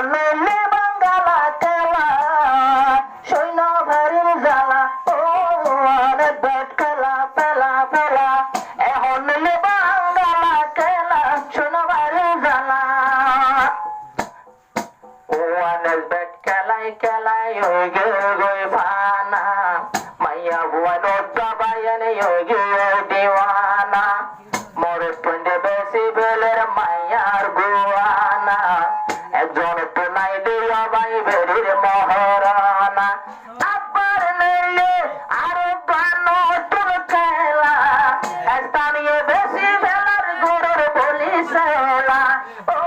নইলে বাঙ্গালা খেলা সৈন্য ভারীর জ্বালা ও অনেক ব্যাট খেলা পেলা পেলা এখন নইলে বাঙ্গালা খেলা সৈন্য ভারীর জ্বালা ও অনেক ব্যাট খেলাই খেলাই ওই গে গই ফানা মাইয়া বুয়া নোটা বাইয়ানে ওই গে দিওয়ানা মোর টুন্ডে বেশি বেলের মাইয়ার গুয়ানা একজন তো নাই দিয়া বাই বেরির মহারানা আবার নইলে আরো গানো তোর খেলা স্থানীয় বেশি বেলার গরুর বলি সেলা ও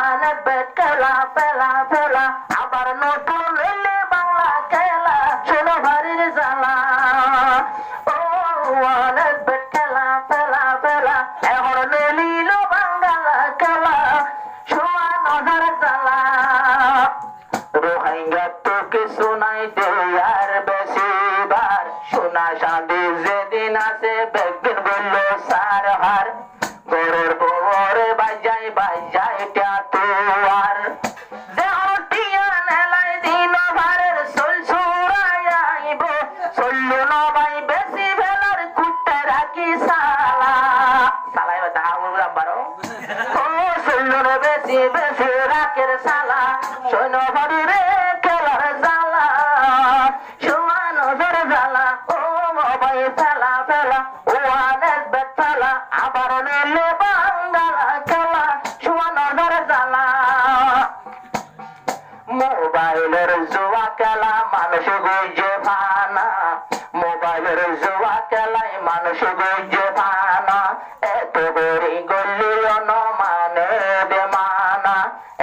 অনেক বেট খেলা পেলা পেলা আবার নতুন নইলে বাংলা খেলা শোনো ভারীর জ্বালা ও অনেক বেট খেলা পেলা পেলা এখন নইলিল বাংলা খেলা শোয়া নজর জ্বালা রোহিঙ্গা তো কিছু নাই দে আর বেশিবার সোনা শান্তি যেদিন আছে বেগদিন বলল সার হার গরুর বরে বাজাই বাজাই টাতুয়ার দেহটিয়া নেলাই দিন ভারের সোল সুরাইব সল্লু নবাই বেশি ভেলার কুটে রাখি সালা সালাই বাতা উড়াম বারো ও সল্লুর বেশি বেশি রাখের সালা সৈন্য ভারীরে খেলার জ্বালা শোয়া নজর জ্বালা ও মবাই ফেলা ফেলা ও অনেক বেট ফেলা আবার নিলে বাঙ্গালা খেলা শোয়া নজর জ্বালা মোবাইলের জুয়া খেলা মানুষ গুজে ফানা মোবাইলের জুয়া খেলায় মানুষ গুজে ফানা এত গরি গল্লিও ন মানে বেমানা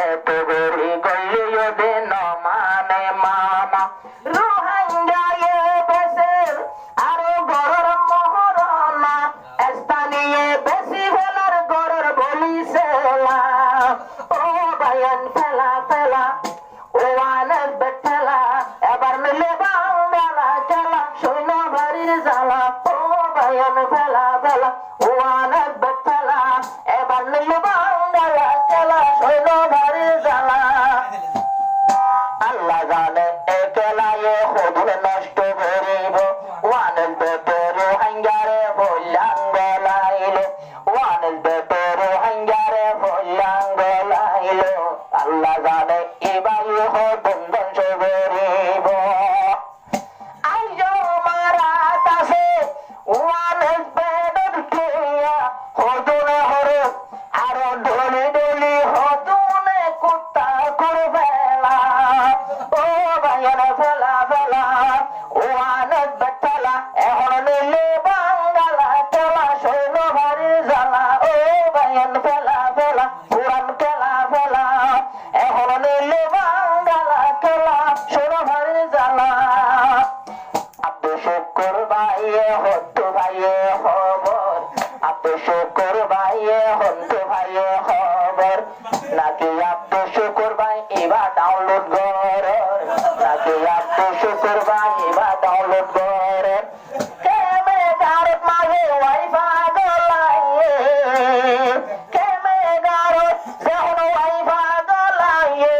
এত গরি গল্লিও দে ন মানে মানা রোহিঙ্গায়ে বেসের আরো গরর মহরনা স্থানীয় বেশি ভেলার গরর বলি সেলা ও বায়ান ফেলা ফেলা ও অনেক বেট ফেলা এবার মিলে বাঙ্গালা খেলা সৈন্য ভারীর জ্বালা ও বায়ান ফেলা ফেলা ও অনেক বেট ফেলা এবার মিলে বাঙ্গালা খেলা সৈন্য ভারীর জ্বালা আল্লাহ জানে এ খেলায় হদুর নষ্ট করিব অনেক বেটের হাঙ্গারে বললাম গলাইল অনেক বেটের হাঙ্গারে বললাম গলাইল আল্লাহ জানে এবার হদুর ধ্বংস করিব আইজো মারা কাছে অনেক বেটের খেয়া হদুর হরে আরো ঢলি ঢলি হদুনে কুত্তা করবে ও ভাইয়ার ফেলা ফেলা ও অনেক বেট ফেলা এখন নিলে বাঙ্গালা খেলা সৈন্য ভারীর জ্বালা ও ভাইয়ান ফেলা ফেলা পুরান খেলা ফেলা এখন নিলে বাঙ্গালা খেলা সৈন্য ভারীর জ্বালা আব্দুল শুকুর ভাইয়ে হত্তু ভাইয়ে খবর আব্দুল শুকুর ভাইয়ে হত্তু ভাইয়ে খবর নাকি আব্দুল শুকুর ভাই এবার ডাউনলোড করে নাকি আব্দুল শুকুর ভাই এবার ডাউনলোড করে কেমে গারত মাঝে ওয়াইফা গলাইয়ে কেমে গারত যখন ওয়াইফা গলাইয়ে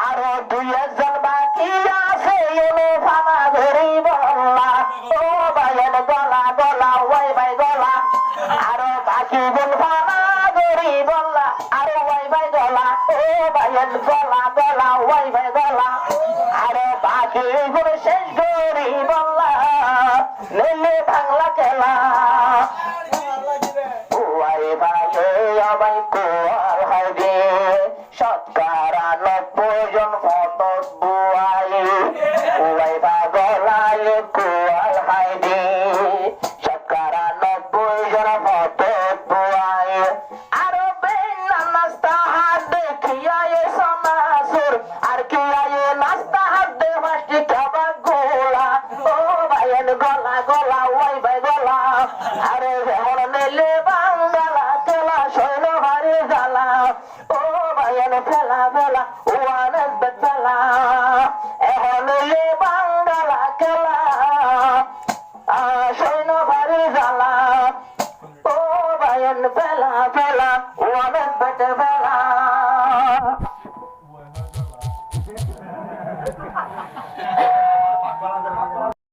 আরো দুই একজন বাকি আছে এনে ফানা ধরি বললা ও ভাইয়ের গলা গলা ওয়াই ভাই গলা আরো বাকি জন ফানা ধরি বললা আরো ওয়াই ভাই গলা ও ভাইয়ের গলা গলা ওয়াই ভাই গলা আরো বাকি জন শেষ করি বললা নিলে বাংলা খেলা ওয়াই ভাই ভাই কোয়াল হাইদে শতকরা 90 জন ফটক বুয়াই ওয়াই ভাই গলায় কোয়াল হাইদে শতকরা 90 জন ফটক বুয়াই আরো বেনা নাস্তা হাত দেখিয়া সোনাসুর আর কি আয়ে নাস্তা হাত দে মাস্টি খাবা গোলা ও ভাইয়ের গলা গলা ওয়াই ভাই গলা আরে এখন নিলে বাঙ্গালা খেলা সৈন্য ভারী জ্বালা ও ভাইয়ের ফেলা ফেলা ও অনেক বেট ফেলা এখন নিলে বাঙ্গালা খেলা সৈন্য ভারী জ্বালা ও ভাইয়ের ফেলা ফেলা ও অনেক বেট ফেলা